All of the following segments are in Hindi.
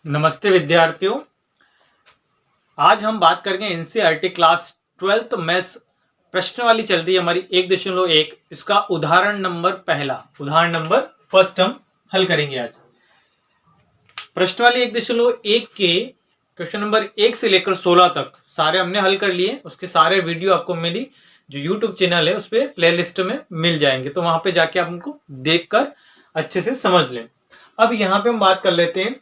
नमस्ते विद्यार्थियों। आज हम बात करेंगे एनसीईआरटी क्लास 12th मैथ्स प्रश्न वाली चल रही है हमारी 1.1। इसका उदाहरण नंबर फर्स्ट हम हल करेंगे। आज प्रश्न वाली 1.1 के क्वेश्चन नंबर 1 से लेकर 16 तक सारे हमने हल कर लिए। उसके सारे वीडियो आपको मेरी जो यूट्यूब चैनल है उस पर प्लेलिस्ट में मिल जाएंगे, तो वहां पे जाके आप उनको देखकर अच्छे से समझ लें। अब यहाँ पे हम बात कर लेते हैं।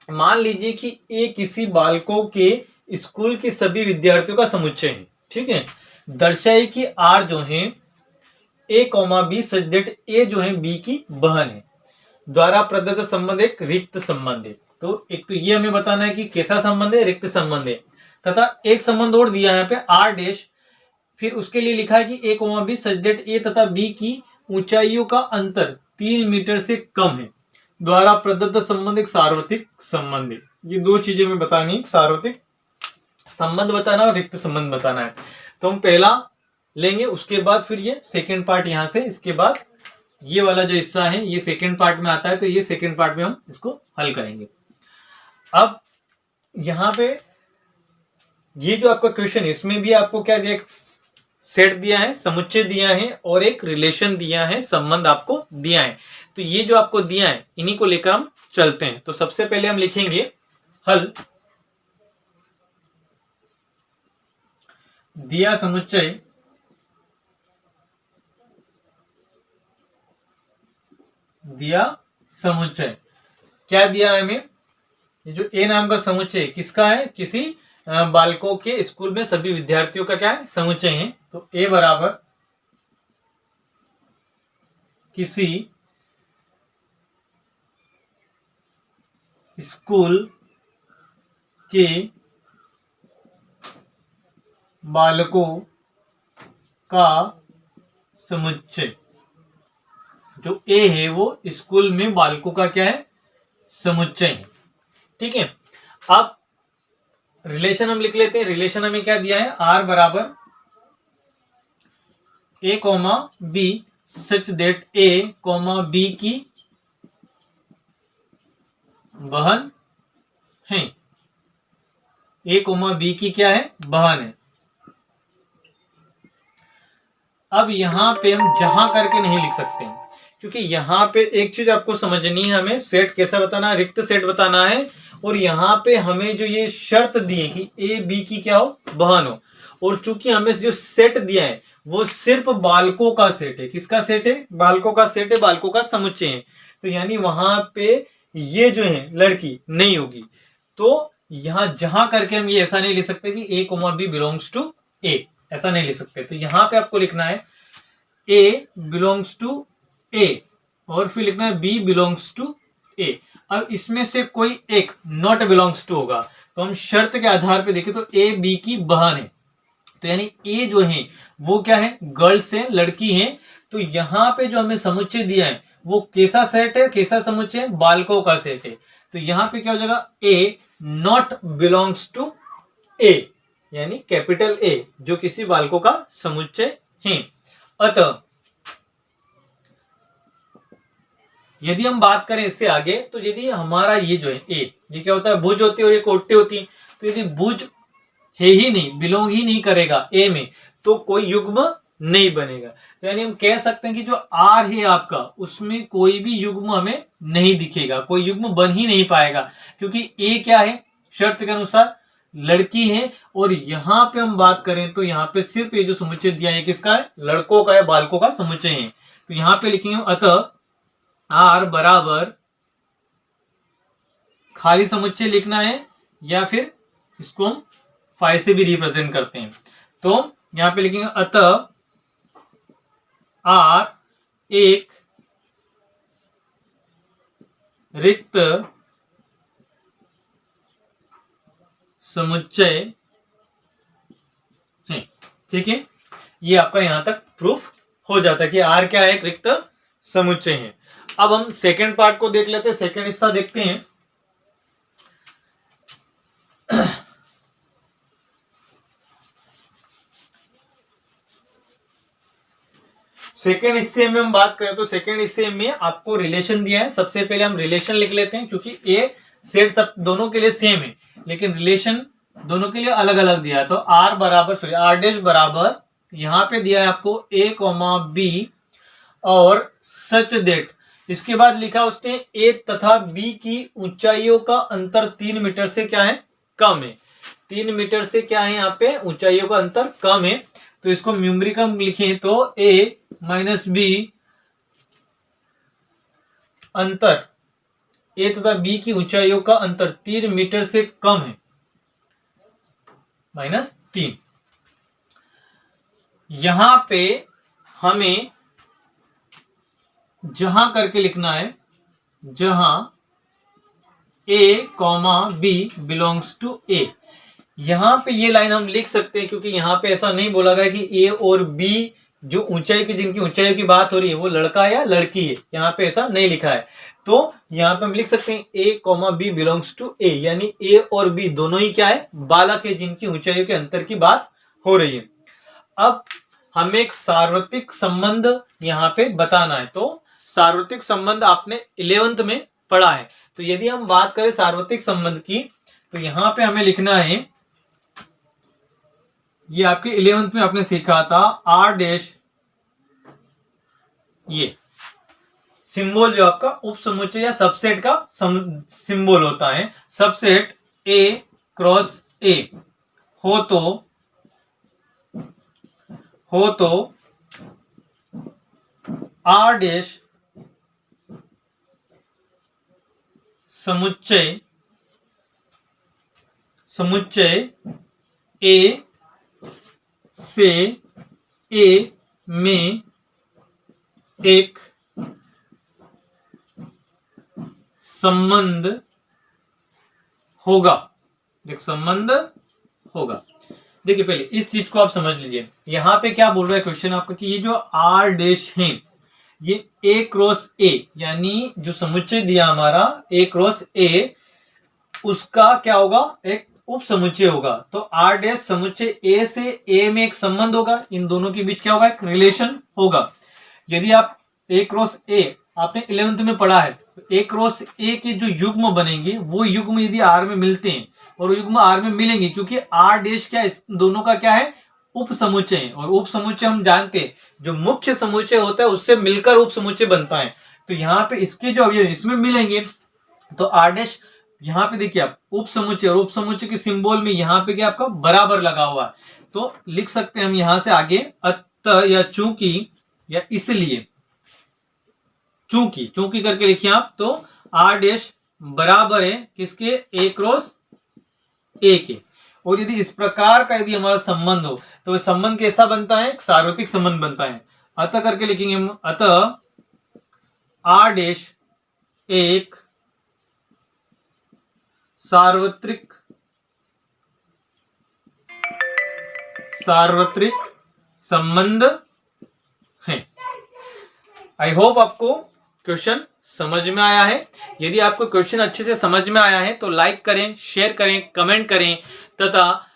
मान लीजिए कि ए किसी बालकों के स्कूल के सभी विद्यार्थियों का समुच्चय है। ठीक है, दर्शाए कि आर जो है ए कॉमा बी सच दैट ए जो है बी की बहन है। द्वारा प्रदत्त संबंध एक रिक्त संबंध है। तो एक तो ये हमें बताना है कि कैसा संबंध है, रिक्त संबंध है। तथा एक संबंध और दिया है यहाँ पे आर डैश, फिर उसके लिए लिखा है कि ए कॉमा बी सच दैट ए तथा बी की ऊंचाइयों का अंतर 3 मीटर से कम है। द्वारा प्रदत्त संबंध एक सार्वत्रिक संबंध है। ये दो चीजें मैं बतानी है, सार्वत्रिक संबंध बताना और रिक्त संबंध बताना है। तो हम पहला लेंगे, उसके बाद फिर ये सेकंड पार्ट यहां से, इसके बाद ये वाला जो हिस्सा है ये सेकंड पार्ट में आता है, तो ये सेकंड पार्ट में हम इसको हल करेंगे। अब यहां पे ये जो आपका क्वेश्चन है इसमें भी आपको क्या दिया, सेट दिया है, समुच्चय दिया है और एक रिलेशन दिया है, संबंध आपको दिया है। तो ये जो आपको दिया है इन्हीं को लेकर हम चलते हैं। तो सबसे पहले हम लिखेंगे हल। दिया समुच्चय क्या दिया है हमें, ये जो ए नाम का समुच्चय किसका है, किसी बालकों के स्कूल में सभी विद्यार्थियों का क्या है, समुच्चय है। तो ए बराबर किसी स्कूल के बालकों का समुच्चय। जो ए है वो स्कूल में बालकों का क्या है, समुच्चय है। ठीक है, अब रिलेशन हम लिख लेते हैं। रिलेशन हमें क्या दिया है, आर बराबर A comma B such that A comma B की बहन है। ए कॉमा बी की क्या है, बहन है। अब यहां पे हम जहां करके नहीं लिख सकते हैं, क्योंकि यहां पे एक चीज आपको समझनी है, हमें सेट कैसा बताना है, रिक्त सेट बताना है। और यहां पे हमें जो ये शर्त दी है कि ए बी की क्या हो, बहन हो, और चूंकि हमें जो सेट दिया है वो सिर्फ बालकों का सेट है। किसका सेट है, बालकों का सेट है, बालकों का समुच्चय है। तो यानी वहां पे ये जो है लड़की नहीं होगी। तो यहां जहां करके हम ये ऐसा नहीं लिख सकते कि ए कोमा बी बिलोंग्स टू ए, ऐसा नहीं लिख सकते। तो यहां पे आपको लिखना है ए बिलोंग्स टू ए और फिर लिखना है बी बिलोंग्स टू ए। अब इसमें से कोई एक नॉट बिलोंग्स टू होगा, तो हम शर्त के आधार पे देखें तो ए बी की बहन है। तो यानी ए जो है वो क्या है, गर्ल्स है, लड़की है। तो यहां पे जो हमें समुच्चय दिया है वो कैसा सेट है, कैसा समुच्चय है, बालकों का सेट है। तो यहां पे क्या हो जाएगा, ए नॉट बिलोंग्स टू ए, यानी कैपिटल ए जो किसी बालकों का समुच्चय है। अतः यदि हम बात करें इससे आगे, तो यदि हमारा ये जो है ए, ये क्या होता है, भुज होती है और ये कोटि होती है। तो यदि भुज है ही नहीं, बिलोंग ही नहीं करेगा ए में, तो कोई युग्म नहीं बनेगा। तो यानी हम कह सकते हैं कि जो आर है आपका उसमें कोई भी युग्म हमें नहीं दिखेगा, कोई युग्म बन ही नहीं पाएगा, क्योंकि ए क्या है, शर्त के अनुसार लड़की है। और यहां पे हम बात करें तो यहां पे सिर्फ ये जो समुच्चय दिया है किसका है, लड़कों का है, बालकों का समुच्चय है। तो यहां पे लिखेंगे अतः आर बराबर खाली समुच्चय लिखना है, या फिर इसको हम फाइ से भी रिप्रेजेंट करते हैं। तो यहां पे लिखेंगे अतः आर एक रिक्त समुच्चय है। ठीक है, ये आपका यहां तक प्रूफ हो जाता है कि आर क्या है, एक रिक्त समुच्चय है। अब हम सेकंड पार्ट को देख लेते हैं, सेकंड हिस्सा देखते हैं। सेकेंड हिस्से में हम बात करें तो सेकेंड हिस्से में आपको रिलेशन दिया है। सबसे पहले हम रिलेशन लिख लेते हैं, क्योंकि ए सेट सब दोनों के लिए सेम है, लेकिन रिलेशन दोनों के लिए अलग अलग दिया है। तो आर बराबर आर डैश बराबर यहां पे दिया है आपको a कॉमा बी और सच दैट, इसके बाद लिखा उसने ए तथा बी की ऊंचाइयों का अंतर 3 मीटर से क्या है, कम है। 3 मीटर से क्या है यहाँ पे ऊंचाइयों का अंतर कम है, तो इसको न्यूमेरिकल लिखें तो a माइनस बी अंतर ए तथा बी की ऊंचाइयों का अंतर 3 मीटर से कम है, -3। यहां पे हमें जहां करके लिखना है, जहां a comma B belongs to a। यहां पे ये लाइन हम लिख सकते हैं क्योंकि यहां पे ऐसा नहीं बोला गया कि a और b जो ऊंचाई की, जिनकी ऊंचाई की बात हो रही है वो लड़का है या लड़की है, यहां पे ऐसा नहीं लिखा है। तो यहां पे हम लिख सकते हैं a comma B belongs to a, यानी a और b दोनों ही क्या है, बालक है जिनकी ऊंचाई के अंतर की बात हो रही है। अब हमें एक सार्वत्रिक संबंध यहां पे बताना है। तो सार्वत्रिक संबंध आपने 11th में पढ़ा है। तो यदि हम बात करें सार्वत्रिक संबंध की, तो यहां पे हमें लिखना है, ये आपके 11th में आपने सीखा था आर डैश, ये सिंबल जो आपका उपसमुच्चय या सबसेट का सिंबल होता है। सबसेट a क्रॉस a हो तो आर डैश समुच्चय a से a में एक संबंध होगा, एक संबंध होगा। देखिए पहले इस चीज को आप समझ लीजिए, यहां पे क्या बोल रहा है क्वेश्चन आपका कि ये जो आर डैश है ये a क्रॉस a, यानी जो समुच्चय दिया हमारा a क्रॉस a, उसका क्या होगा, एक उप समुच्चय होगा। तो आर डैश समुच्चय a से a में एक संबंध होगा, इन दोनों के बीच क्या होगा, एक रिलेशन होगा। यदि आप a क्रॉस a आपने 11th में पढ़ा है, a क्रॉस a के जो युग्म बनेंगे वो युग्म यदि r में मिलते हैं और युग्म r में मिलेंगे, क्योंकि r डैश क्या इस दोनों का क्या है, उप समुच्चय है। और उप समुच्चय हम जानते हैं जो मुख्य समुच्चय होता है उससे मिलकर उप समुच्चय बनता है। तो यहाँ पे इसके जो अवयव इसमें मिलेंगे, तो आर डैश यहाँ पे देखिए आप उप समुच्चय, और उप समुच्चय के सिंबल में यहाँ पे क्या आपका बराबर लगा हुआ है। तो लिख सकते हैं हम यहां से आगे अतः या चूंकि या इसलिए, चूंकि करके लिखिए आप, तो आर डैश बराबर है किसके, a क्रॉस a के। और यदि इस प्रकार का यदि हमारा संबंध हो तो संबंध कैसा बनता है, एक सार्वत्रिक संबंध बनता है। अतः करके लिखेंगे हम, अतः आर डैश एक सार्वत्रिक संबंध है। आई होप आपको क्वेश्चन समझ में आया है। यदि आपको क्वेश्चन अच्छे से समझ में आया है तो लाइक करें, शेयर करें, कमेंट करें तथा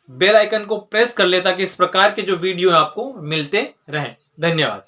बेल आइकन को प्रेस कर ले ताकि इस प्रकार के जो वीडियो आपको मिलते रहें। धन्यवाद।